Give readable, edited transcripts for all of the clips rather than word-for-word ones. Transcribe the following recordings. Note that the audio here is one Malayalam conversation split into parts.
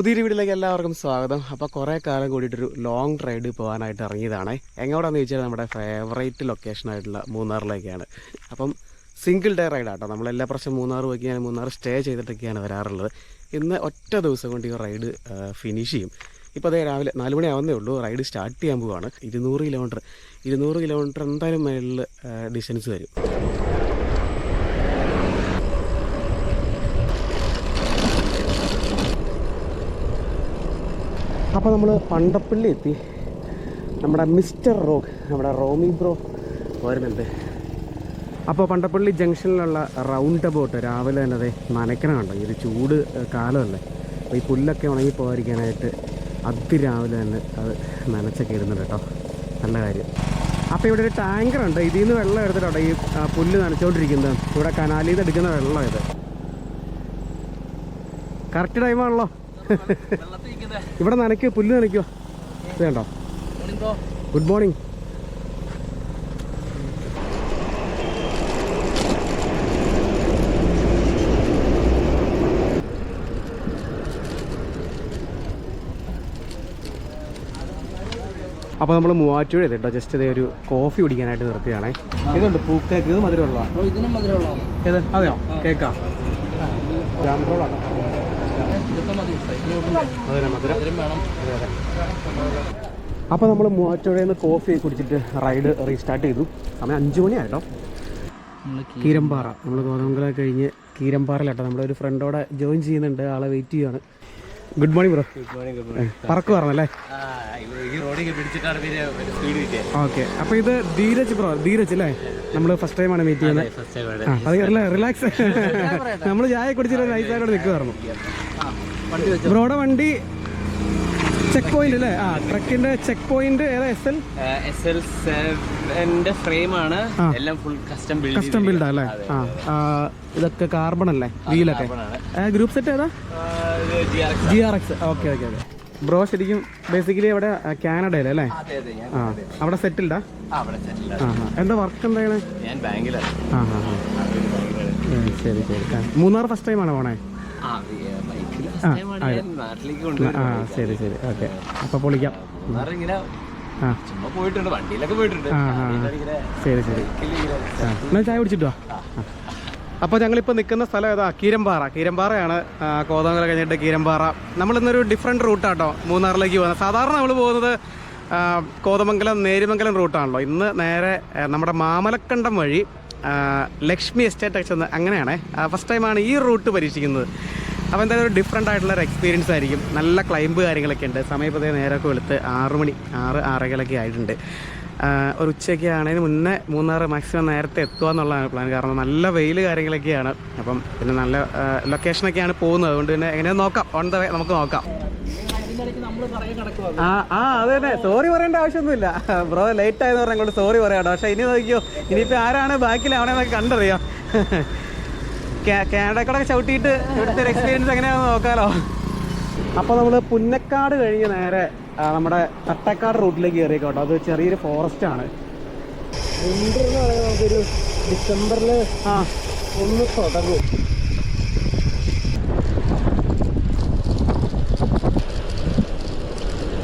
പുതിയൊരു വീഡിയോയിലേക്ക് എല്ലാവർക്കും സ്വാഗതം. അപ്പോൾ കുറേ കാലം കൂടിയിട്ടൊരു ലോങ് റൈഡ് പോകാനായിട്ട് ഇറങ്ങിയതാണ്. എങ്ങോട്ടാന്ന് ചോദിച്ചാൽ നമ്മുടെ ഫേവറേറ്റ് ലൊക്കേഷനായിട്ടുള്ള മൂന്നാറിലേക്കാണ്. അപ്പം സിംഗിൾ ഡേ റൈഡാട്ടോ. നമ്മളെല്ലാ പ്രാവശ്യം മൂന്നാർ പോയിക്കാണ്, മൂന്നാർ സ്റ്റേ ചെയ്തിട്ടൊക്കെയാണ് വരാറുള്ളത്. ഇന്ന് ഒറ്റ ദിവസം കൊണ്ട് ഈ റൈഡ് ഫിനിഷ് ചെയ്യും. ഇപ്പോൾ അതേ രാവിലെ 4 മണി ആവുന്നേ ഉള്ളൂ. റൈഡ് സ്റ്റാർട്ട് ചെയ്യാൻ പോവുകയാണ്. 200 കിലോമീറ്റർ എന്തായാലും മേളിൽ ഡിസ്റ്റൻസ് വരും. അപ്പോൾ നമ്മൾ പണ്ടപ്പള്ളി എത്തി. നമ്മുടെ മിസ്റ്റർ റോക്ക്, നമ്മുടെ റോമി ബ്രോ വരുന്നുണ്ട്. അപ്പോൾ പണ്ടപ്പള്ളി ജംഗ്ഷനിലുള്ള റൗണ്ട് അബൌട്ട് രാവിലെ തന്നെ അതെ നനയ്ക്കണം കണ്ടോ. ഈ ഒരു ചൂട് കാലമല്ലേ, അപ്പോൾ ഈ പുല്ലൊക്കെ ഉണങ്ങി പോകാതിരിക്കാനായിട്ട് അതിരാവിലെ തന്നെ അത് നനച്ചൊക്കെ ഇടുന്നുണ്ട് കേട്ടോ. നല്ല കാര്യം. അപ്പോൾ ഇവിടെ ഒരു ടാങ്കറുണ്ട്. ഇതിൽ നിന്ന് വെള്ളം എടുത്തിട്ടോ ഈ പുല്ല് നനച്ചുകൊണ്ടിരിക്കുന്നത്. ഇവിടെ കനാലിൽ നിന്ന് എടുക്കുന്ന വെള്ളം ഇത്. കറക്റ്റ് ടൈമാണല്ലോ. ഇവിടെ നനയ്ക്കോ, പുല്ല് നനയ്ക്കോ. ഇത് കണ്ടോ. Good morning. അപ്പോൾ നമ്മൾ മൂവാറ്റുപുഴ കേട്ടോ. ജസ്റ്റ് ഇതേ ഒരു കോഫി കുടിക്കാനായിട്ട് നിർത്തിയാണേ. ഇതുണ്ട് പൂക്കേക്ക്. ഇത് മധുരമുള്ള ഏത്? അതെയോ, കേക്കാ. ജാംറോളാണോ? അപ്പോൾ നമ്മൾ മൂവാറ്റുപുഴയിൽ നിന്ന് കോഫി കുടിച്ചിട്ട് റൈഡ് റീസ്റ്റാർട്ട് ചെയ്തു. സമയം 5 മണിയായിട്ടോ. കീരമ്പാറ, നമ്മൾ കോതമംഗലം കഴിഞ്ഞ് കീരമ്പാറയിലാട്ടോ. നമ്മുടെ ഒരു ഫ്രണ്ടോടെ ജോയിൻ ചെയ്യുന്നുണ്ട്, ആളെ വെയിറ്റ് ചെയ്യുകയാണ്. Good morning bro. പറക്ക് പറഞ്ഞല്ലേ. ഓക്കെ. അപ്പോൾ ഇത് ധീരജ് ബ്രോ. ധീരജ് അല്ലേ? നമ്മൾ ഫസ്റ്റ് ടൈമാണ് മീറ്റ് ചെയ്യുന്നത്. അത് റിലാക്സ്. നമ്മൾ ചായ കുടിച്ചിട്ട് നൈസായിട്ട് നിൽക്കുമായിരുന്നു. ബ്രോയുടെ വണ്ടി ചെക്ക് പോയിന്റ് അല്ലേ? ട്രക്കിന്റെ ചെക്ക് പോയിന്റ് ഏതാ? SL7 ഫ്രെയിമാണ്. എല്ലാം ഫുൾ കസ്റ്റം ബിൽഡ് അല്ലേ? ഇതൊക്കെ കാർബൺ അല്ലേ? വീലൊക്കെ ഗ്രൂപ്പ് സെറ്റ് ഏതാ? GRX. Okay okay okay. Bro ശരിക്കും ബേസിക്കലി അവിടെ കാനഡയിലല്ലേ? അവിടെ സെറ്റിൽഡാ? എന്താ വർക്ക് എന്താണ്? ശരി ശരി. മൂന്നാർ ഫസ്റ്റ് ടൈമാണ് പോണേ? ശരി ശരി. ഓക്കെ. അപ്പോൾ പൊളിക്കാം. ശരി ശരി. എന്നാൽ ചായ കുടിച്ചിട്ടോ. അപ്പോൾ ഞങ്ങളിപ്പോൾ നിൽക്കുന്ന സ്ഥലം ഏതാ? കീരമ്പാറയാണ്. കോതമംഗലം കഴിഞ്ഞിട്ട് കീരമ്പാറ. നമ്മളിന്നൊരു ഡിഫറെൻറ്റ് റൂട്ടാട്ടോ മൂന്നാറിലേക്ക് പോകുന്നത്. സാധാരണ നമ്മൾ പോകുന്നത് കോതമംഗലം നേര്യമംഗലം റൂട്ടാണല്ലോ. ഇന്ന് നേരെ നമ്മുടെ മാമലക്കണ്ടം വഴി ലക്ഷ്മി എസ്റ്റേറ്റ് ചെന്ന് അങ്ങനെയാണ് ഫസ്റ്റ് ടൈമാണ് ഈ റൂട്ട് പരീക്ഷിക്കുന്നത്. അപ്പോൾ എന്തായാലും ഒരു ഡിഫറെൻ്റ് ആയിട്ടുള്ളൊരു എക്സ്പീരിയൻസ് ആയിരിക്കും. നല്ല ക്ലൈംബ് കാര്യങ്ങളൊക്കെ ഉണ്ട്. സമയപ്പതേ നേരമൊക്കെ വെളുത്ത് 6:30 ആയിട്ടുണ്ട്. ഒരു ഉച്ചയ്ക്ക് ആണതിന് മുന്നേ മൂന്നാർ മാക്സിമം നേരത്തെ എത്തുക എന്നുള്ളതാണ് പ്ലാൻ. കാരണം നല്ല വെയിൽ കാര്യങ്ങളൊക്കെയാണ്. അപ്പം പിന്നെ നല്ല ലൊക്കേഷനൊക്കെയാണ് പോകുന്നത്. അതുകൊണ്ട് തന്നെ എങ്ങനെയാണ് നോക്കാം. ഓൺ ദ വേ നമുക്ക് നോക്കാം. അത് തന്നെ. സോറി പറയേണ്ട ആവശ്യമൊന്നുമില്ല. ബ്രോ ലേറ്റ് ആയെന്ന് പറഞ്ഞാൽ അങ്ങോട്ട് സോറി പറയാട്ടോ. പക്ഷേ ഇനി നോക്കിയോ, ഇനിയിപ്പോൾ ആരാണ് ബാക്കിലാവണേന്നൊക്കെ കണ്ടറിയാം. കാനഡക്കടൊക്കെ ചവിട്ടിയിട്ട് ഇവിടുത്തെ ഒരു എക്സ്പീരിയൻസ് എങ്ങനെയാണെന്ന് നോക്കാമല്ലോ. അപ്പോൾ നമ്മൾ പുന്നക്കാട് കഴിഞ്ഞ് നേരെ നമ്മുടെ തട്ടക്കാട് റൂട്ടിലേക്ക് കയറിയേക്കോട്ടോ. അത് ചെറിയൊരു ഫോറസ്റ്റ് ആണ്. നമുക്കൊരു ഡിസംബറിൽ 1 തുടങ്ങും.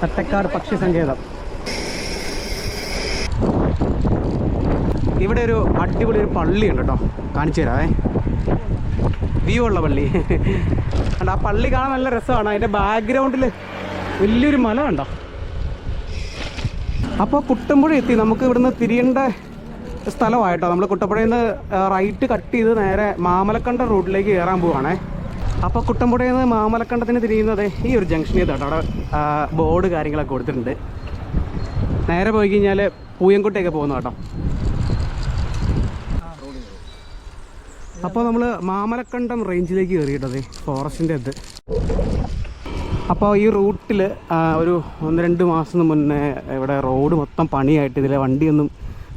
തട്ടക്കാട് പക്ഷി സങ്കേതം. ഇവിടെ ഒരു അടിപൊളി ഒരു പള്ളിയുണ്ട് കേട്ടോ. കാണിച്ചു തരാവേ. വ്യൂ ഉള്ള പള്ളി. ആ പള്ളി കാണാൻ നല്ല രസമാണ്. അതിൻ്റെ ബാക്ക്ഗ്രൗണ്ടിൽ വലിയൊരു മല കണ്ടോ. അപ്പോൾ കുട്ടമ്പുഴ എത്തി. നമുക്ക് ഇവിടുന്ന് തിരിയേണ്ട സ്ഥലമായിട്ടോ. നമ്മൾ കുട്ടമ്പുഴയിൽ നിന്ന് റൈറ്റ് കട്ട് ചെയ്ത് നേരെ മാമലക്കണ്ടം റൂട്ടിലേക്ക് കയറാൻ പോവുകയാണേ. അപ്പോൾ കുട്ടമ്പുഴയിൽ നിന്ന് മാമലക്കണ്ടത്തിന് തിരിയുന്നത് ഈ ഒരു ജംഗ്ഷൻ ചെയ്തോട്ടോ. അവിടെ ബോർഡ് കാര്യങ്ങളൊക്കെ കൊടുത്തിട്ടുണ്ട്. നേരെ പോയി കഴിഞ്ഞാൽ പൂയംകുട്ടിയൊക്കെ പോകുന്നു കേട്ടോ. അപ്പോൾ നമ്മൾ മാമലക്കണ്ടം റേഞ്ചിലേക്ക് കയറിയിട്ടത് ഫോറസ്റ്റിൻ്റെ അത്. അപ്പോൾ ഈ റൂട്ടിൽ ഒരു 1-2 മാസം മുന്നേ ഇവിടെ റോഡ് മൊത്തം പണിയായിട്ട് ഇതിലെ വണ്ടിയൊന്നും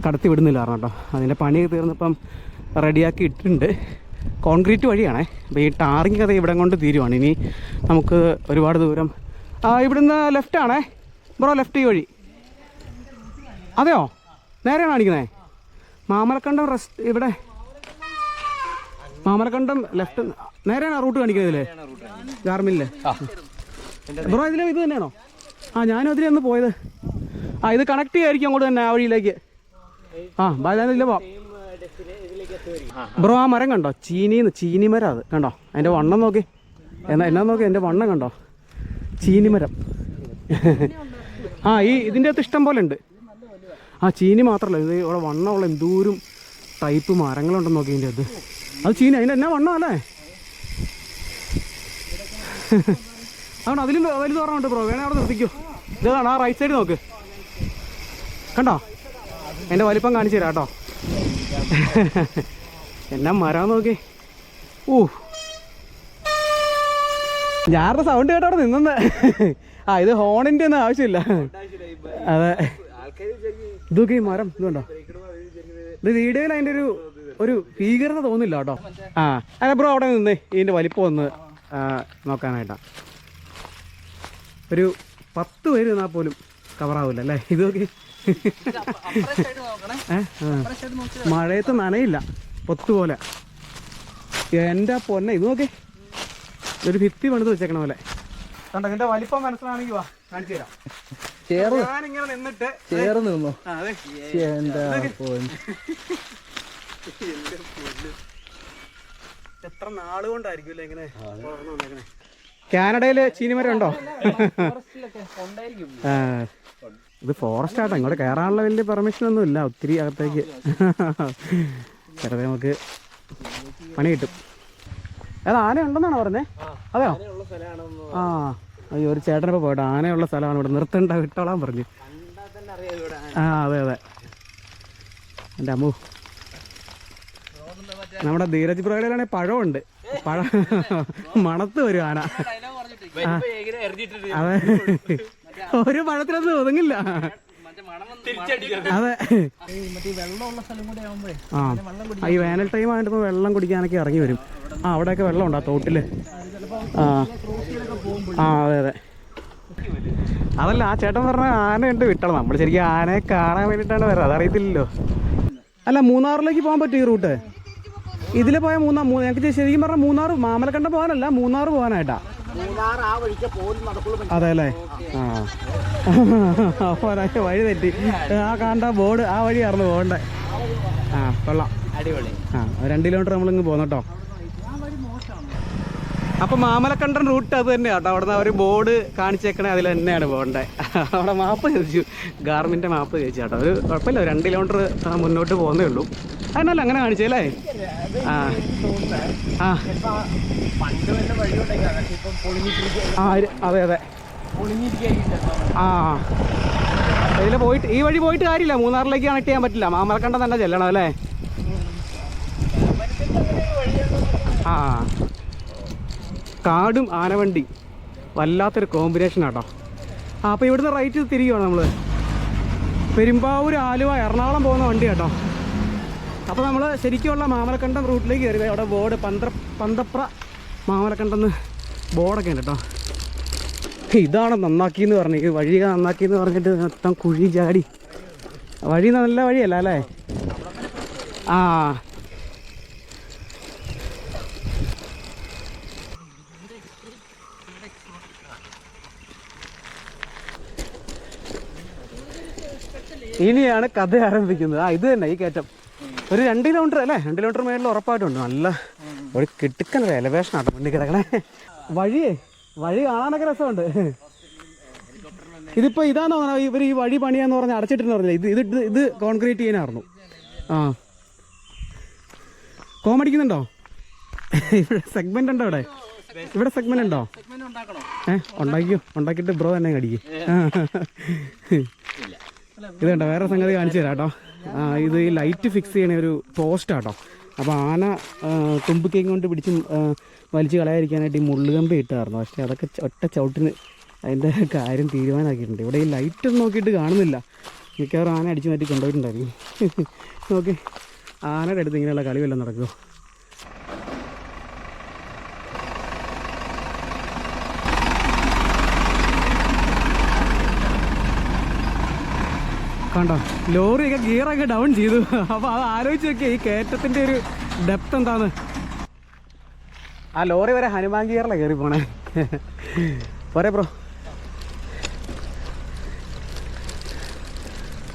കടത്തി വിടുന്നില്ല കേട്ടോ. അതിൻ്റെ പണി തീർന്നപ്പം റെഡിയാക്കി ഇട്ടിട്ടുണ്ട്. കോൺക്രീറ്റ് വഴിയാണേ. അപ്പോൾ ഈ ടാറിങ് കഥ ഇവിടെ കൊണ്ട് തീരുവാണ്. ഇനി നമുക്ക് ഒരുപാട് ദൂരം ഇവിടുന്ന് ലെഫ്റ്റാണേ ബ്രോ. ലെഫ്റ്റ് ഈ വഴി. അതെയോ? നേരെയാണ് കാണിക്കുന്നത്. മാമലക്കണ്ടം ഇവിടെ മാമലക്കണ്ടം ലെഫ്റ്റ് നേരെയാണ് റൂട്ട് കാണിക്കുന്നതില്ലേ? ഗാർമില്ലേ? ബ്രോ ഇതിലും ഇത് തന്നെയാണോ? ആ ഞാനും അതിലൊന്ന് പോയത്. ആ ഇത് കണക്ട് ചെയ്യായിരിക്കും അങ്ങോട്ട് തന്നെ ആ വഴിയിലേക്ക്. ആ ബാലാനില്ല പോവാം. ബ്രോ ആ മരം കണ്ടോ? ചീനി മരം. അത് കണ്ടോ? അതിൻ്റെ വണ്ണം നോക്കി. എന്നാ നോക്കി എൻ്റെ വണ്ണം കണ്ടോ? ചീനിമരം. ആ ഇതിൻ്റെ അകത്ത് ഇഷ്ടം പോലെ ഉണ്ട്. ആ ചീനി മാത്രമല്ല, ഇത് ഇവിടെ വണ്ണമുള്ള എന്തോരം ടൈപ്പ് മരങ്ങളുണ്ടെന്ന് നോക്കി ഇതിൻ്റെ അകത്ത്. അത് ചീനി, അതിൻ്റെ എന്നാ വണ്ണം അല്ലേ? അതുകൊണ്ട് അതിലും വലുത് പറഞ്ഞുണ്ട് ബ്രോ. വേണേ അവിടെ നിർത്തിക്കോ. ഇതാണ് ആ റൈറ്റ് സൈഡ് നോക്ക്. കണ്ടോ? എൻ്റെ വലിപ്പം കാണിച്ചു തരാം കേട്ടോ. എന്നാ മരം നോക്കി. ഞാറുടെ സൗണ്ട് കേട്ടോ അവിടെ നിന്നെ. ആ ഇത് ഹോണിൻ്റെ ഒന്നും ആവശ്യമില്ല. അതെ ഇതൊക്കെ ഈ മരം ഇതുണ്ടോ? ഇത് വീഡിയോയിൽ അതിൻ്റെ ഒരു ഭീകരത തോന്നില്ല കേട്ടോ. ആ അതെ ബ്രോ അവിടെ നിന്ന് ഇതിൻ്റെ വലിപ്പം ഒന്ന് നോക്കാനായിട്ടാ. ഒരു 10 പേര് നിന്നാൽ പോലും കവറാവില്ല അല്ലേ? ഇതൊക്കെ മഴയത്ത് നനയില്ല, പൊത്തുപോലെ. എൻ്റെ പൊന്നെ ഇത് നോക്കി, ഒരു ഭിത്തി പണിത് വെച്ചേക്കണ പോലെ. കണ്ടോ? ഇതിന്റെ വലിപ്പം മനസ്സിലാണെങ്കിൽ വാ കാണിച്ചു തരാം. ഞാനിങ്ങനെ നിന്നിട്ട് ചേർന്ന് നിന്നോ? എത്ര നാളുകൊണ്ടായിരിക്കും അല്ലേ ഇങ്ങനെ വളർന്നു വന്നേക്കണേ. കാനഡയില് ചീനിമരം ഉണ്ടോ? ഇത് ഫോറസ്റ്റ് ആട്ടോ. ഇങ്ങോട്ട് കയറാനുള്ള വലിയ പെർമിഷൻ ഒന്നും ഇല്ല, ഒത്തിരി അകത്തേക്ക്. വെറുതെ നമുക്ക് പണി കിട്ടും. അത് ആന ഉണ്ടെന്നാണോ പറഞ്ഞേ? അതെയോ? ആ അയ്യോ ഒരു ചേട്ടനിപ്പോൾ പോയിട്ട് ആനയുള്ള സ്ഥലമാണ് ഇവിടെ, നിർത്തണ്ട വിട്ടോളാൻ പറഞ്ഞു. ആ അതെ എൻ്റെ അമ്മു. നമ്മുടെ ധീരജ് ബ്രോയിലാണെങ്കിൽ പഴമുണ്ട്. പഴം മണത്ത് വരും ആന. അതെ ഒരു പഴത്തിലൊന്നും ഒതുങ്ങില്ല. അതെ ആ ഈ വേനൽ ടൈം ആയിട്ട് വെള്ളം കുടിക്കാനൊക്കെ ഇറങ്ങി വരും. ആ അവിടെയൊക്കെ വെള്ളം ഉണ്ടോ തോട്ടില്? ആ അതെ അതല്ല ആ ചേട്ടൻ പറഞ്ഞ ആനയുണ്ട് വിട്ടണം. നമ്മൾ ശരിക്കും ആനയെ കാണാൻ വേണ്ടിയിട്ടാണ് വരുന്നത്, അതറിയത്തില്ലല്ലോ. അല്ല മൂന്നാറിലേക്ക് പോകാൻ പറ്റും ഈ റൂട്ട്? ഇതിൽ പോയാൽ ഞങ്ങൾക്ക് ശരിക്കും പറഞ്ഞാൽ മൂന്നാർ മാമലക്കണ്ടം പോകാനല്ല, മൂന്നാർ പോകാനായിട്ടാ. അതെ അല്ലേ? ആ വഴി തെറ്റി. ആ കണ്ട ബോർഡ് ആ വഴിയായിരുന്നു പോകണ്ടേ. ആ കൊള്ളാം, അടിപൊളി. ആ 2 കിലോമീറ്റർ നമ്മളിങ്ങ് പോന്നോട്ടോ. അപ്പം മാമലക്കണ്ടൻ റൂട്ട് അത് തന്നെയാണ് കേട്ടോ. അവിടെ നിന്ന് അവർ ബോർഡ് കാണിച്ചേക്കണേ അതിൽ തന്നെയാണ് പോകേണ്ടത്. അവിടെ മാപ്പ് ചോദിച്ചു, ഗാർമിൻ്റെ മാപ്പ് ചോദിച്ചു കേട്ടോ. ഒരു കുഴപ്പമില്ല, 2 കിലോമീറ്റർ മുന്നോട്ട് പോകുന്നേ ഉള്ളൂ. അതിനല്ല അങ്ങനെ കാണിച്ചല്ലേ? ആ ആ അതെ അതെ ആ ഇതിൽ പോയിട്ട് ഈ വഴി പോയിട്ട് കാര്യമില്ല, മൂന്നാറിലേക്ക് കണക്ട് ചെയ്യാൻ പറ്റില്ല. മാമലക്കണ്ടം തന്നെ ചെല്ലണം അല്ലേ? ആ കാടും ആനവണ്ടി വല്ലാത്തൊരു കോമ്പിനേഷൻ ആട്ടോ. ആ അപ്പോൾ ഇവിടുന്ന് റൈറ്റ് തിരികുവാണ് നമ്മൾ. പെരുമ്പാവൂർ, ആലുവ, എറണാകുളം പോകുന്ന വണ്ടി കേട്ടോ. അപ്പോൾ നമ്മൾ ശരിക്കുമുള്ള മാമലക്കണ്ടം റൂട്ടിലേക്ക് കയറി. അവിടെ ബോർഡ് പന്തപ്ര മാമലക്കണ്ടെന്ന് ബോർഡൊക്കെ ഉണ്ട് കേട്ടോ. ഇതാണ് നന്നാക്കിയെന്ന് പറഞ്ഞു, വഴി നന്നാക്കിയെന്ന് പറഞ്ഞിട്ട് മൊത്തം കുഴി ചാടി. വഴി നല്ല വഴിയല്ല അല്ലേ? ആ ഇനിയാണ് കഥ ആരംഭിക്കുന്നത്. ആ ഇത് തന്നെ ഈ കയറ്റം ഒരു 2 കിലോമീറ്റർ അല്ലേ? 2 കിലോമീറ്റർ മേളിൽ ഉറപ്പായിട്ടുണ്ട്. നല്ല ഒരു കിട്ടുക്കൻ ഒരു എലവേഷൻ ആട്ടോ വണ്ടി കിടക്കണേ. വഴി കാണാനൊക്കെ രസമുണ്ട്. ഇതിപ്പോൾ ഇതാണോ ഇവർ ഈ വഴി പണിയാന്ന് പറഞ്ഞാൽ അടച്ചിട്ടെന്ന് പറഞ്ഞില്ല. ഇത് കോൺക്രീറ്റ് ചെയ്യാനായിരുന്നു. ആ കോമടിക്കുന്നുണ്ടോ? ഇവിടെ സെഗ്മെന്റ് ഉണ്ടോ? ഇവിടെ സെഗ്മെന്റ് ഉണ്ടോ? ഉണ്ടാക്കിയിട്ട് ബ്രോ തന്നെ കടിക്കും. ഇത് കണ്ടോ, വേറെ സംഗതി കാണിച്ചു തരാം കേട്ടോ. ഇത് ഈ ലൈറ്റ് ഫിക്സ് ചെയ്യണ ഒരു പോസ്റ്റാട്ടോ. അപ്പോൾ ആന തുമ്പിക്കൈ കൊണ്ട് പിടിച്ച് വലിച്ച് കളയാതിരിക്കാനായിട്ട് ഈ മുള്ളുകമ്പി ഇട്ടായിരുന്നു. പക്ഷേ അതൊക്കെ ഒറ്റ ചവിട്ടിന് അതിൻ്റെ കാര്യം തീരുമാനമാക്കിയിട്ടുണ്ട്. ഇവിടെ ഈ ലൈറ്റൊന്നും നോക്കിയിട്ട് കാണുന്നില്ല. മിക്കവാറും ആന അടിച്ചു മാറ്റി കൊണ്ടുപോയിട്ടുണ്ടായിരിക്കും. നോക്കി ആനയുടെ അടുത്ത് ഇങ്ങനെയുള്ള കളി വല്ലതും നടക്കുമോ? കണ്ടോ ലോറിയൊക്കെ ഗിയറൊക്കെ ഡൗൺ ചെയ്തു. അപ്പോൾ അത് ആലോചിച്ച് നോക്കിയാൽ ഈ കയറ്റത്തിൻ്റെ ഒരു ഡെപ്ത് എന്താന്ന്. ആ ലോറി വരെ ഹനുമാൻ ഗിയറിലാണ് കയറി പോണേ. പോരെ ബ്രോ.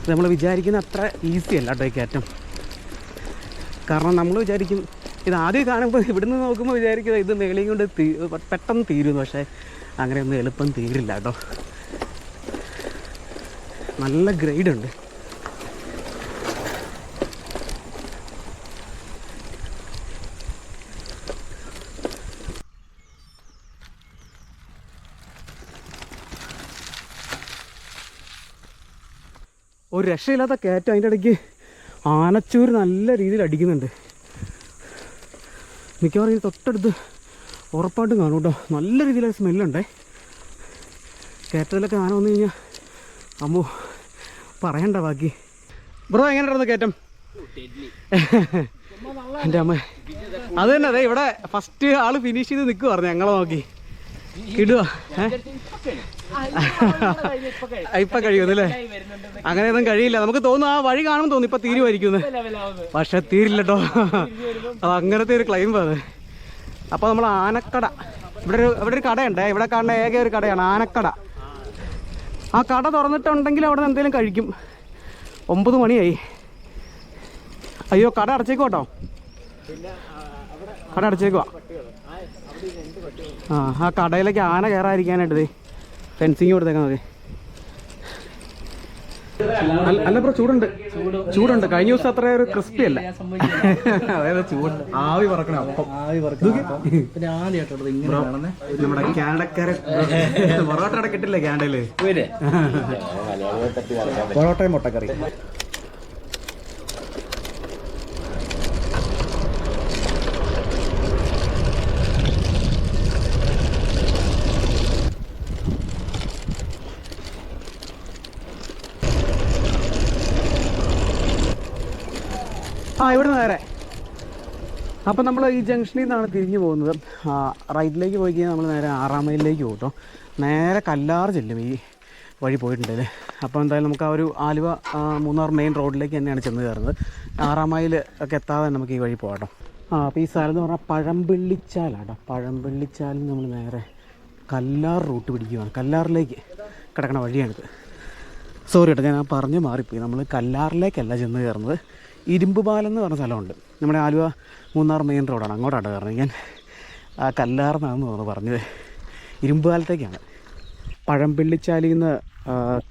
നമ്മൾ വിചാരിക്കുന്ന അത്ര ഈസി അല്ല കേട്ടോ ഈ കയറ്റം. കാരണം നമ്മൾ വിചാരിക്കും ഇത് ആദ്യം കാണുമ്പോൾ ഇവിടുന്ന് നോക്കുമ്പോൾ വിചാരിക്കുക ഇത് മേളിയും കൊണ്ട് പെട്ടെന്ന് തീരുന്നു. പക്ഷേ അങ്ങനെയൊന്നും എളുപ്പം തീരില്ല കേട്ടോ. നല്ല ഗ്രൈഡ് ഉണ്ട്. ഒരു രക്ഷയില്ലാത്ത കയറ്റം. അതിൻ്റെ ഇടയ്ക്ക് ആനച്ചൂര് നല്ല രീതിയിൽ അടിക്കുന്നുണ്ട്. മിക്കവാറും ഈ തൊട്ടടുത്ത് ഉറപ്പായിട്ടും കാണും കേട്ടോ. നല്ല രീതിയിലുള്ള സ്മെല്ലുണ്ടേ. കയറ്റത്തിലൊക്കെ ആന വന്നു കഴിഞ്ഞാൽ അമ്മോ പറയണ്ട ബാക്കി. ബ്രോ എങ്ങനെ ഉണ്ടായിരുന്നു കയറ്റം? എൻ്റെ അമ്മ അത് തന്നെ. അതെ ഇവിടെ ഫസ്റ്റ് ആള് ഫിനിഷ് ചെയ്ത് നിൽക്കുവായിരുന്നു ഞങ്ങളെ നോക്കി. കിടുക ഇപ്പം കഴിയുന്നല്ലേ? അങ്ങനെയൊന്നും കഴിയില്ല. നമുക്ക് തോന്നുന്നു ആ വഴി കാണുമ്പോൾ തോന്നുന്നു ഇപ്പം തീരുമായിരിക്കുന്നു. പക്ഷെ തീരില്ല കേട്ടോ. അത് അങ്ങനത്തെ ഒരു ക്ലൈംബ് അത്. അപ്പോൾ നമ്മൾ ആനക്കട, ഇവിടെ ഒരു കടയുണ്ട്. ഇവിടെ കാണുന്ന ഏക ഒരു കടയാണ് ആനക്കട. ആ കട തുറന്നിട്ടുണ്ടെങ്കിൽ അവിടെ നിന്ന് എന്തെങ്കിലും കഴിക്കും. 9 മണിയായി. അയ്യോ കട അടച്ചേക്കോട്ടോ. കട അടച്ചേക്കുവാ. ആ കടയിലേക്ക് ആന കയറാതിരിക്കാനായിട്ട് ഫെൻസിങ് കൊടുത്തേക്കാൻ മതി. അല്ല ബ്രോ ചൂടുണ്ട്. കഴിഞ്ഞ ദിവസം അത്ര ഒരു ക്രിസ്പി അല്ല. അതായത് ചൂട് ആവി പറക്കണം. അപ്പം നമ്മുടെ കാനഡക്കാരെ പൊറോട്ട അവിടെ കിട്ടില്ലേ കാനഡയില്? പൊറോട്ടയും മുട്ടക്കറി. ഇവിടെ നേരെ. അപ്പം നമ്മൾ ഈ ജംഗ്ഷനിൽ നിന്നാണ് തിരിഞ്ഞു പോകുന്നത്. റൈറ്റിലേക്ക് പോയി കഴിഞ്ഞാൽ നമ്മൾ നേരെ 6-ാം മൈലിലേക്ക് പോകും കേട്ടോ. നേരെ കല്ലാർ ചെല്ലും ഈ വഴി പോയിട്ടുണ്ടല്ലേ. അപ്പോൾ എന്തായാലും നമുക്ക് ആ ഒരു ആലുവ മൂന്നാർ മെയിൻ റോഡിലേക്ക് തന്നെയാണ് ചെന്ന് കയറുന്നത്. 6-ാം മൈൽ ഒക്കെ എത്താതെ നമുക്ക് ഈ വഴി പോകാം കേട്ടോ. അപ്പോൾ ഈ സ്ഥലം എന്ന് പറഞ്ഞാൽ പഴമ്പള്ളിച്ചാലാട്ടോ. പഴമ്പള്ളിച്ചാലിൽ നമ്മൾ നേരെ കല്ലാർ റൂട്ട് പിടിക്കുകയാണ്. കല്ലാറിലേക്ക് കിടക്കണ വഴിയാണിത്. സോറി കേട്ടോ, ഞാൻ പറഞ്ഞു മാറിപ്പോയി. നമ്മൾ കല്ലാറിലേക്കല്ല ചെന്ന് കയറുന്നത്. ഇരുമ്പ് പാലം എന്ന് പറഞ്ഞ സ്ഥലമുണ്ട്. നമ്മുടെ ആലുവ മൂന്നാർ മെയിൻ റോഡാണ്. അങ്ങോട്ടാണ് കയറുന്നത്. ഞാൻ കല്ലാർന്നാണെന്ന് തോന്നുന്നു പറഞ്ഞത്. ഇരുമ്പ് പാലത്തേക്കാണ്. പഴമ്പള്ളിച്ചാലിൽ നിന്ന്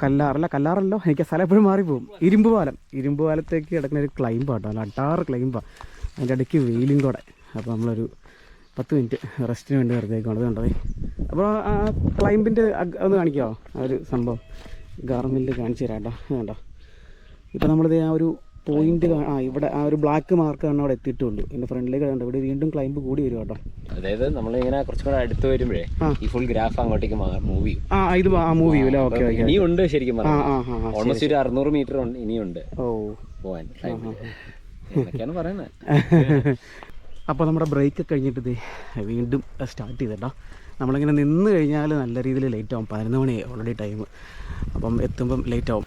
കല്ലാറല്ലോ, എനിക്ക് സ്ഥലം എപ്പോഴും മാറിപ്പോവും. ഇരുമ്പ് പാലത്തേക്ക് കിടക്കുന്ന ഒരു ക്ലൈമ്പാട്ടോ. നല്ല അട്ടാറ് ക്ലൈമ്പാണ്. അതിൻ്റെ ഇടയ്ക്ക് വെയിലും കൂടെ. അപ്പോൾ നമ്മളൊരു 10 മിനിറ്റ് റെസ്റ്റിന് വേണ്ടി വെറുതേക്കാണ്. അത് കണ്ടത്. അപ്പോൾ ആ ക്ലൈമ്പിൻ്റെ ഒന്ന് കാണിക്കാമോ? ആ ഒരു സംഭവം ഗാർമെൻറ്റിൽ കാണിച്ചു തരാം കേട്ടോ. വേണ്ട ഇപ്പോൾ നമ്മളിത് ആ ഒരു പോയിന്റ് ഇവിടെ ആ ഒരു ബ്ലാക്ക് മാർക്കാണ് അവിടെ എത്തിയിട്ടുള്ളൂ. എൻ്റെ ഫ്രണ്ടിലേക്ക് കണ്ടോ. ഇവിടെ വീണ്ടും ക്ലൈംബ് കൂടി വരും കേട്ടോ. അതായത് നമ്മളിങ്ങനെ കുറച്ചും കൂടെ അടുത്ത് വരുമ്പോഴേ ഈ ഫുൾ ഗ്രാഫ് അങ്ങോട്ടേക്ക് മൂവ് ചെയ്യും. ഇത് മൂവ് ചെയ്യൂല. ഓക്കെ ഇനിയുണ്ട് ശരിക്കും പറഞ്ഞാൽ. ഓൾമോസ്റ്റ് ഒരു 600 മീറ്റർ ഇനിയുണ്ട് പോവാൻ എന്നൊക്കെയാണ് പറയുന്നത്. അപ്പോൾ നമ്മുടെ ബ്രേക്ക് കഴിഞ്ഞിട്ട് വീണ്ടും സ്റ്റാർട്ട് ചെയ്തിട്ടോ. നമ്മളിങ്ങനെ നിന്ന് കഴിഞ്ഞാൽ നല്ല രീതിയിൽ ലേറ്റ് ആവും. 11 മണിയായി ഓൾറെഡി ടൈം. അപ്പം എത്തുമ്പം ലേറ്റ് ആവും.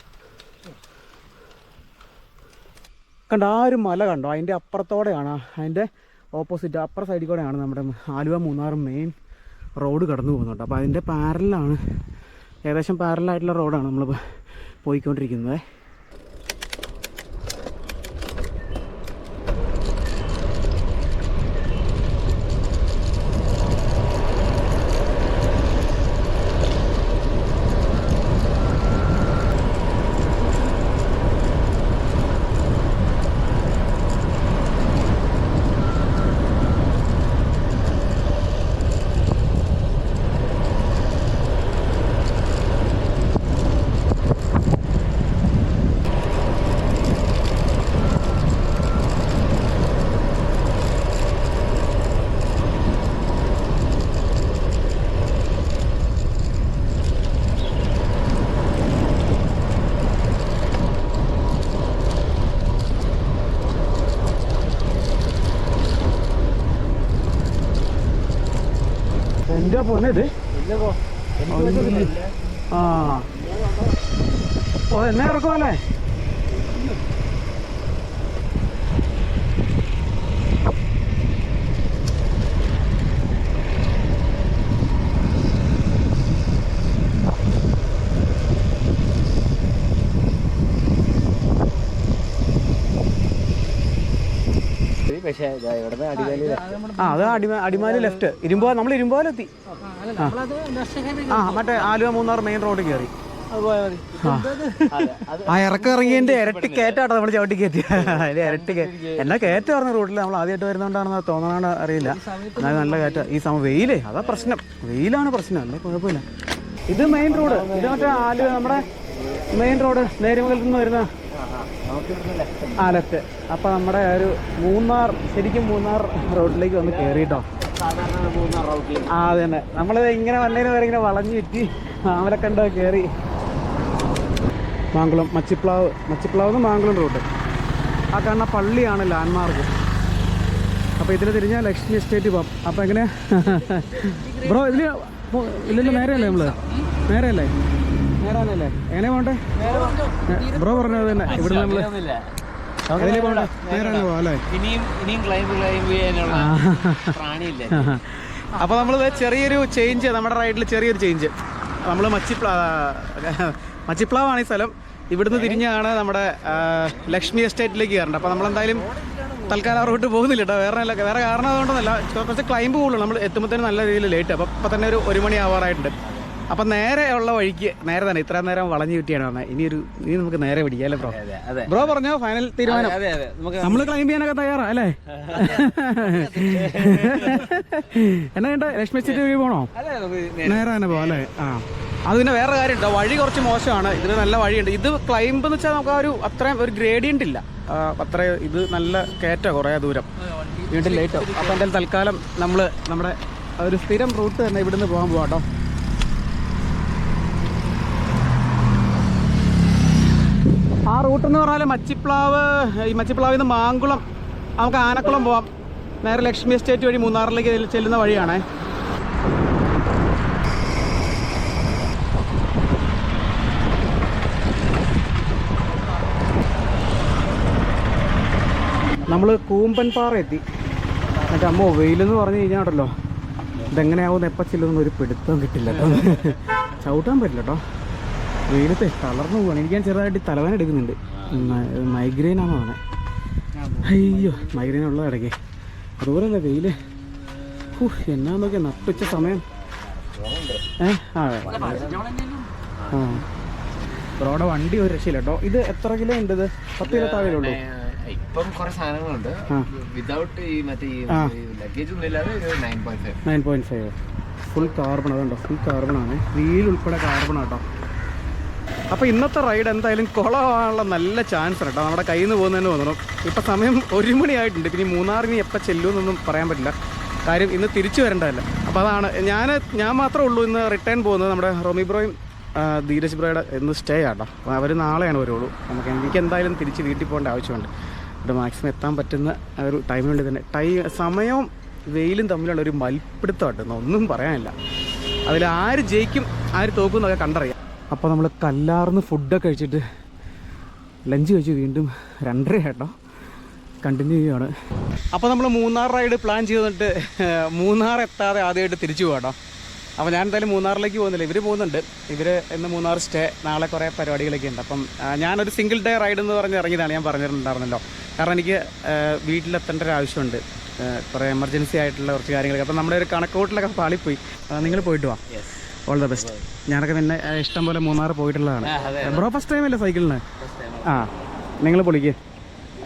കണ്ടോ ആ ഒരു മല കണ്ടോ? അതിൻ്റെ അപ്പുറത്തോടെയാണ്, അതിൻ്റെ ഓപ്പോസിറ്റ് അപ്പുറ സൈഡിൽ കൂടെയാണ് നമ്മുടെ ആലുവ മൂന്നാർ മെയിൻ റോഡ് കടന്നു പോകുന്നുണ്ട്. അപ്പോൾ അതിൻ്റെ പാരലാണ്, ഏകദേശം പാരലായിട്ടുള്ള റോഡാണ് നമ്മൾ പോയിക്കൊണ്ടിരിക്കുന്നത്. എന്താ പോന്നത്? എന്നെ ഇറക്കുമല്ലേ? പക്ഷേ ഇവിടെ അടിമാലി അത് അടിമാലി ലെഫ്റ്റ് നമ്മൾ ഇരുമ്പോലെത്തി. മറ്റേ ആലുവ മൂന്നാർ മെയിൻ റോഡ് കയറി ഇറക്കം ഇറങ്ങിയതിന്റെ ഇരട്ടി കയറ്റാട്ടോ നമ്മൾ ചവിട്ടി കയറ്റി. അതിൽ ഇരട്ടി എന്നാ കയറ്റം പറഞ്ഞ റൂട്ടിൽ നമ്മൾ ആദ്യമായിട്ട് വരുന്നോണ്ടാണെന്ന് തോന്നണോ അറിയില്ല. എന്നാലും നല്ല കയറ്റ. ഈ സമയം വെയിലേ അതാ പ്രശ്നം, വെയിലാണ് പ്രശ്നം, അല്ല കുഴപ്പമില്ല. ഇത് മെയിൻ റോഡ്, ഇത് മറ്റേ ആലുവ നമ്മുടെ മെയിൻ റോഡ് നേരുമംഗലത്ത് നിന്ന് വരുന്ന ലെഫ്റ്റ്. അപ്പൊ നമ്മുടെ ഒരു മൂന്നാർ, ശരിക്കും മൂന്നാർ റോഡിലേക്ക് വന്ന് കയറിട്ടോ. അത് തന്നെ നമ്മളിത് ഇങ്ങനെ വന്നതിന് വരെ ഇങ്ങനെ വളഞ്ഞു ചുറ്റി മാമലക്കണ്ട കയറി മാങ്കുളം മച്ചിപ്ലാവ് മാങ്കുളം റൂട്ട്. ആ കാണുന്ന പള്ളിയാണ് ലാൻഡ്മാർക്ക്. അപ്പോൾ ഇതിൽ തിരിഞ്ഞാൽ ലക്ഷ്മി എസ്റ്റേറ്റ് പോകാം. അപ്പോൾ എങ്ങനെ ബ്രോ ഇതിൽ ഇല്ലല്ലോ, നേരെയല്ലേ നമ്മൾ? നേരെയല്ലേ? നേരാനല്ലേ? എങ്ങനെ പോകണ്ടേ ബ്രോ പറഞ്ഞത് തന്നെ? ഇവിടെ നമ്മൾ അതിലേ പോകണ്ടേ? നേരാണ് പോകാം അല്ലേ? അപ്പോൾ നമ്മൾ ചെറിയൊരു ചേഞ്ച്, നമ്മുടെ റൈഡിൽ ചെറിയൊരു ചേഞ്ച്. നമ്മൾ മച്ചിപ്ലാവാണ് ഈ സ്ഥലം. ഇവിടുന്ന് തിരിഞ്ഞാണ് നമ്മുടെ ലക്ഷ്മി എസ്റ്റേറ്റിലേക്ക് കയറേണ്ടത്. അപ്പോൾ നമ്മളെന്തായാലും തൽക്കാലം റൂട്ട് പോകുന്നില്ല കേട്ടോ. വേറെ കാരണം അതുകൊണ്ടൊന്നുമല്ല, കുറച്ച് ക്ലൈംബ് കൂടുതലും. നമ്മൾ എത്തുമ്പോഴത്തേനും നല്ല രീതിയിൽ ലേറ്റ്. അപ്പോൾ ഇപ്പം തന്നെ ഒരു 1 മണി ആവാറായിട്ടുണ്ട്. അപ്പം നേരെ ഉള്ള വഴിക്ക് നേരെ തന്നെ ഇത്രയും നേരം വളഞ്ഞു ചുറ്റിയാണ് വന്നത്. ഇനി നമുക്ക് നേരെ പിടിക്കാം അല്ലേ ബ്രോ? ബ്രോ പറഞ്ഞോ ഫൈനൽ തീരുമാനം. നമ്മൾ ക്ലൈംബ് ചെയ്യാനൊക്കെ തയ്യാറാ അല്ലേ? എന്നാ വേണ്ട, ലക്ഷ്മി എസ്റ്റേറ്റ് വഴി പോകണോ? നേരെ തന്നെ പോകാം അല്ലേ? അത് പിന്നെ വേറെ കാര്യമുണ്ടോ, വഴി കുറച്ച് മോശമാണ്. ഇതിന് നല്ല വഴിയുണ്ട്. ഇത് ക്ലൈംബ് എന്ന് വെച്ചാൽ നമുക്ക് അത്രയും ഒരു ഗ്രേഡിയൻ്റ് ഇല്ല. അത്ര ഇത് നല്ല കയറ്റോ കുറേ ദൂരം, വീണ്ടും ലേറ്റോ. അപ്പോൾ എന്തായാലും തൽക്കാലം നമ്മൾ നമ്മുടെ ഒരു സ്ഥിരം റൂട്ട് തന്നെ ഇവിടുന്ന് പോകാൻ പോകാം കേട്ടോ. ആ റൂട്ടെന്ന് പറഞ്ഞാൽ മച്ചിപ്ലാവിൽ നിന്ന് മാങ്കുളം നമുക്ക് ആനക്കുളം പോവാം. നേരെ ലക്ഷ്മി എസ്റ്റേറ്റ് വഴി മൂന്നാറിലേക്ക് ചെല്ലുന്ന വഴിയാണേ. നമ്മൾ കൂമ്പൻപാറ എത്തി. മറ്റേ അമ്മോ വെയിലെന്ന് പറഞ്ഞു കഴിഞ്ഞാൽ ഉണ്ടല്ലോ, ഇതെങ്ങനെയാവുമെന്ന് എപ്പോൾ ചെല്ലുമെന്ന് ഒരു പിടുത്തം കിട്ടില്ല കേട്ടോ. ചവിട്ടാൻ പറ്റില്ല കേട്ടോ, വെയിലത്തെ തളർന്നു പോവാണ്. എനിക്ക് ഞാൻ ചെറുതായിട്ട് തലവേദന എടുക്കുന്നുണ്ട്. മൈഗ്രെയിൻ ആണെന്ന് പറഞ്ഞത്. അയ്യോ, മൈഗ്രെയിൻ ഉള്ളത് ഇടയ്ക്ക്. അതുപോലെ അല്ല വെയിൽ എന്നാ നോക്കിയാൽ നട്ടുച്ച സമയം. ബ്രോയുടെ വണ്ടി ഒരു രക്ഷയില്ല കേട്ടോ. ഇത് എത്ര കിലോ ഉണ്ട്? ഇത് 10 കിലോ താഴെ ഉള്ളൂ. ഇപ്പം കുറെ സാധനങ്ങളുണ്ട് വിതൗട്ട് ഈ മറ്റേ ലഗേജ് ഒന്നും ഇല്ലാതെ 9.5 ഫുൾ കാർബൺ. അതുണ്ടോ, ഫുൾ കാർബണാണ്, വീൽ ഉൾപ്പെടെ കാർബൺ കേട്ടോ. അപ്പോൾ ഇന്നത്തെ റൈഡ് എന്തായാലും കുളമാകാനുള്ള നല്ല ചാൻസ് കേട്ടോ. നമ്മുടെ കയ്യിൽ നിന്ന് പോകുന്നതിന് തോന്നണം. ഇപ്പം സമയം 1 മണിയായിട്ടുണ്ട്. പിന്നെ മൂന്നാറിന് എപ്പോൾ ചെല്ലുമെന്നൊന്നും പറയാൻ പറ്റില്ല, കാര്യം ഇന്ന് തിരിച്ചു വരേണ്ടതല്ല. അപ്പോൾ അതാണ് ഞാൻ മാത്രമേ ഉള്ളൂ ഇന്ന് റിട്ടേൺ പോകുന്നത്. നമ്മുടെ റോമി ബ്രോയും ധീരജ് ബ്രോയുടെ ഇന്ന് സ്റ്റേ ആട്ടോ. അപ്പോൾ അവർ നാളെയാണ് വരുള്ളൂ. എനിക്ക് എന്തായാലും തിരിച്ച് വീട്ടിൽ പോകേണ്ട ആവശ്യമുണ്ട്. ഇവിടെ മാക്സിമം എത്താൻ പറ്റുന്ന ഒരു ടൈമിനുള്ളിൽ തന്നെ സമയവും വെയിലും തമ്മിലുള്ള ഒരു മൽപ്പിടുത്തമായിട്ട് ഒന്നും പറയാനില്ല. അതിൽ ആര് ജയിക്കും ആര് തോക്കും എന്നൊക്കെ കണ്ടറിയാം. അപ്പോൾ നമ്മൾ കല്ലാർന്ന് ഫുഡൊക്കെ കഴിച്ചിട്ട് ലഞ്ച് കഴിച്ച് വീണ്ടും 2:30 കേട്ടോ കണ്ടിന്യൂ ചെയ്യുകയാണ്. അപ്പോൾ നമ്മൾ മൂന്നാർ റൈഡ് പ്ലാൻ ചെയ്തിട്ട് മൂന്നാർ എത്താതെ ആദ്യമായിട്ട് തിരിച്ചു പോകാം. അപ്പോൾ ഞാൻ എന്തായാലും മൂന്നാറിലേക്ക് പോകുന്നില്ല, ഇവർ പോകുന്നുണ്ട്. ഇവർ ഇന്ന് മൂന്നാർ സ്റ്റേ, നാളെ കുറേ പരിപാടികളൊക്കെ ഉണ്ട്. അപ്പം ഞാനൊരു സിംഗിൾ ഡേ റൈഡ് എന്ന് പറഞ്ഞ് ഇറങ്ങിയതാണ്, ഞാൻ പറഞ്ഞിട്ടുണ്ടായിരുന്നല്ലോ. കാരണം എനിക്ക് വീട്ടിലെത്തേണ്ട ഒരു ആവശ്യമുണ്ട്, കുറേ എമർജൻസി ആയിട്ടുള്ള കുറച്ച് കാര്യങ്ങളൊക്കെ. അപ്പം നമ്മുടെ ഒരു കണക്കൂട്ടിലൊക്കെ പാളിപ്പോയി. നിങ്ങൾ പോയിട്ട് വാ, ഓൾ ദ ബെസ്റ്റ്. ഞാനൊക്കെ പിന്നെ ഇഷ്ടം പോലെ മൂന്നാർ പോയിട്ടുള്ളതാണ്. ബ്രോ ഫസ്റ്റ് ടൈം അല്ലേ സൈക്കിളിന്? നിങ്ങൾ പൊളിക്ക്.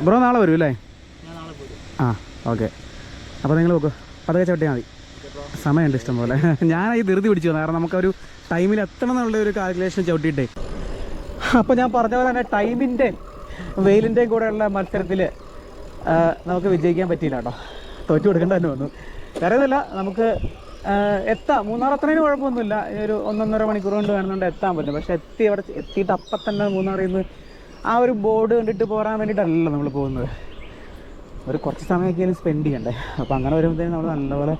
ബ്രോ നാളെ വരും അല്ലേ? ഓക്കെ. അപ്പോൾ നിങ്ങൾ നോക്കൂ, പതുക്കെ ചവിട്ടിയാൽ മതി, സമയമുണ്ട് ഇഷ്ടം പോലെ. ഞാൻ ഈ ധൃതി പിടിച്ചു വന്നു, കാരണം നമുക്കൊരു ടൈമിൽ എത്തണം എന്നുള്ള ഒരു കാൽക്കുലേഷൻ ചവിട്ടിയിട്ടേ. അപ്പോൾ ഞാൻ പറഞ്ഞ പോലെ തന്നെ ടൈമിൻ്റെയും വെയിലിൻ്റെയും കൂടെയുള്ള മത്സരത്തിൽ നമുക്ക് വിജയിക്കാൻ പറ്റിയില്ല കേട്ടോ. തോറ്റു കൊടുക്കേണ്ട തന്നെ വന്നു. വേറെയൊന്നുമില്ല, നമുക്ക് എത്താം. മൂന്നാർ അത്രയും കുഴപ്പമൊന്നുമില്ല. ഒരു 1-1.5 മണിക്കൂർ കൊണ്ട് വേണമെന്നുണ്ട് എത്താൻ പറ്റും. പക്ഷേ എത്തിയിട്ട് അപ്പം തന്നെ മൂന്നാറിൽ നിന്ന് ആ ഒരു ബോർഡ് കണ്ടിട്ട് പോരാൻ വേണ്ടിയിട്ടല്ലല്ലോ നമ്മൾ പോകുന്നത്. ഒരു കുറച്ച് സമയമൊക്കെയാലും സ്പെൻഡ് ചെയ്യണ്ടേ. അപ്പോൾ അങ്ങനെ വരുമ്പോഴത്തേക്കും നമ്മൾ നല്ലപോലെ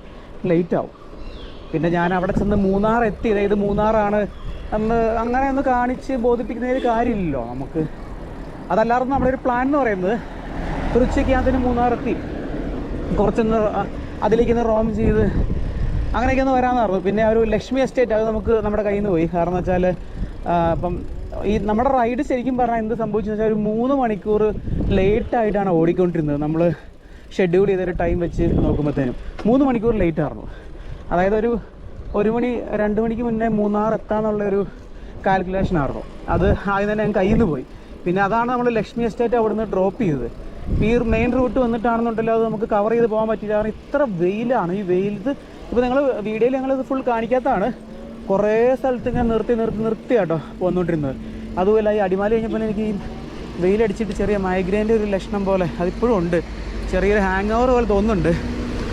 ലേറ്റ് ആവും. പിന്നെ ഞാൻ അവിടെ ചെന്ന് മൂന്നാർ എത്തി, അതായത് മൂന്നാറാണ് അങ്ങനെ ഒന്ന് കാണിച്ച് ബോധിപ്പിക്കുന്നതിൽ കാര്യമില്ലല്ലോ നമുക്ക്. അതല്ലാതെ നമ്മുടെ ഒരു പ്ലാൻ എന്ന് പറയുന്നത് ഒരു ഉച്ചയ്ക്കകത്തിന് മൂന്നാറെത്തി കുറച്ചൊന്ന് അതിലേക്കൊന്ന് റോം ചെയ്ത് അങ്ങനെയൊക്കെ ഒന്ന് വരാമെന്ന് പറഞ്ഞു. പിന്നെ ഒരു ലക്ഷ്മി എസ്റ്റേറ്റ് അത് നമുക്ക് നമ്മുടെ കയ്യിൽ നിന്ന് പോയി. കാരണം എന്ന് വെച്ചാൽ ഇപ്പം ഈ നമ്മുടെ റൈഡ് ശരിക്കും പറഞ്ഞാൽ എന്ത് സംഭവിച്ചെന്ന് വെച്ചാൽ ഒരു 3 മണിക്കൂർ ലേറ്റായിട്ടാണ് ഓടിക്കൊണ്ടിരുന്നത്. നമ്മൾ ഷെഡ്യൂൾ ചെയ്തൊരു ടൈം വെച്ച് നോക്കുമ്പോഴത്തേനും 3 മണിക്കൂർ ലേറ്റ് ആയിരുന്നു. അതായത് ഒരു 1 മണി 2 മണിക്ക് മുന്നേ മൂന്നാർ എത്താന്നുള്ളൊരു കാൽക്കുലേഷൻ ആയിരുന്നു. അത് ആദ്യം തന്നെ ഞാൻ കയ്യിൽ നിന്ന് പോയി. പിന്നെ അതാണ് നമ്മൾ ലക്ഷ്മി എസ്റ്റേറ്റ് അവിടെ നിന്ന് ഡ്രോപ്പ് ചെയ്തത്. ഈ മെയിൻ റൂട്ട് വന്നിട്ടാണെന്നുണ്ടല്ലോ അത് നമുക്ക് കവർ ചെയ്ത് പോകാൻ പറ്റില്ല. കാരണം ഇത്ര വെയിലാണ്. ഈ വെയിലത്ത് ഇപ്പോൾ നിങ്ങൾ വീഡിയോയിൽ ഞങ്ങളിത് ഫുൾ കാണിക്കാത്തതാണ്. കുറേ സ്ഥലത്ത് ഇങ്ങനെ നിർത്തി കേട്ടോ പോന്നുകൊണ്ടിരുന്നത്. അതുപോലെ ഈ അടിമാലി കഴിഞ്ഞപ്പോൾ എനിക്ക് ഈ വെയിലടിച്ചിട്ട് ചെറിയ മൈഗ്രെയിൻ്റെ ഒരു ലക്ഷണം പോലെ അതിപ്പോഴും ഉണ്ട്. ചെറിയൊരു ഹാങ് ഓവർ പോലെ തോന്നുന്നുണ്ട്.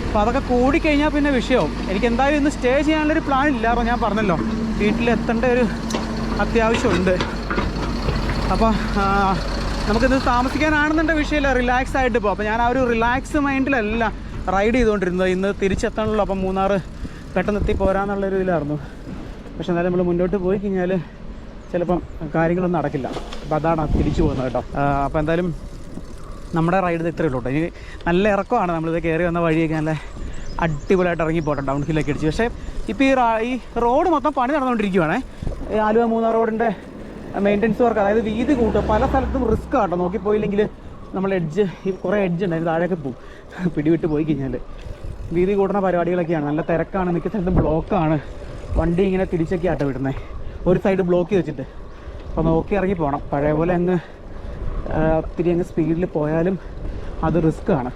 അപ്പോൾ അതൊക്കെ കൂടിക്കഴിഞ്ഞാൽ പിന്നെ വിഷയവും. എനിക്ക് എന്തായാലും ഇന്ന് സ്റ്റേ ചെയ്യാനുള്ളൊരു പ്ലാൻ ഇല്ലായിരുന്നു. ഞാൻ പറഞ്ഞല്ലോ വീട്ടിലെത്തേണ്ട ഒരു അത്യാവശ്യമുണ്ട്. അപ്പോൾ നമുക്കിന്ന് താമസിക്കാനാണെന്നുണ്ട വിഷയമില്ല, റിലാക്സ് ആയിട്ട് പോകും. അപ്പോൾ ഞാൻ ആ ഒരു റിലാക്സ് മൈൻഡിലല്ല റൈഡ് ചെയ്തുകൊണ്ടിരുന്നത്. ഇന്ന് തിരിച്ചെത്തണമല്ലോ, അപ്പം മൂന്നാർ പെട്ടെന്ന് എത്തി പോരാന്നുള്ളൊരു ഇതിലായിരുന്നു. പക്ഷെ എന്നാലും നമ്മൾ മുന്നോട്ട് പോയി കഴിഞ്ഞാൽ ചിലപ്പം കാര്യങ്ങളൊന്നും നടക്കില്ല. അപ്പോൾ അതാണ് തിരിച്ചു പോകുന്നത് കേട്ടോ. അപ്പോൾ എന്തായാലും നമ്മുടെ റൈഡ് ഇത്രയേ ഉള്ളൂ കേട്ടോ. ഇനി നല്ല ഇറക്കമാണ്. നമ്മളിത് കയറി വന്ന വഴിയൊക്കെ നല്ല അടിപൊളിയായിട്ട് ഇറങ്ങി പോട്ടെ, ഡൗൺ ഹില്ലൊക്കെ അടിച്ച്. പക്ഷേ ഇപ്പോൾ ഈ റോഡ് മൊത്തം പണി നടന്നുകൊണ്ടിരിക്കുകയാണേ. ആലുവ മൂന്നാർ റോഡിൻ്റെ മെയിൻ്റനൻസ് വർക്ക്, അതായത് വീതി കൂട്ടുക. പല സ്ഥലത്തും റിസ്ക് ആട്ടോ. നോക്കിപ്പോയില്ലെങ്കിൽ നമ്മൾ ഈ കുറേ എഡ്ജ് ഉണ്ട്, അതിന് താഴേക്ക് പോകും പിടിവിട്ട് പോയി കഴിഞ്ഞാൽ. വീതി കൂട്ടുന്ന പരിപാടികളൊക്കെയാണ്. നല്ല തിരക്കാണ്, മിക്ക സ്ഥലത്തും ബ്ലോക്കാണ്. വണ്ടി ഇങ്ങനെ തിരിച്ചൊക്കെ ആട്ടോ വിടുന്നത്, ഒരു സൈഡ് ബ്ലോക്ക് ചെയ്ത് വെച്ചിട്ട്. അപ്പോൾ നോക്കി ഇറങ്ങി പോകണം. പഴയ പോലെ ഒത്തിരി സ്പീഡിൽ പോയാലും അത് റിസ്ക് ആണ്.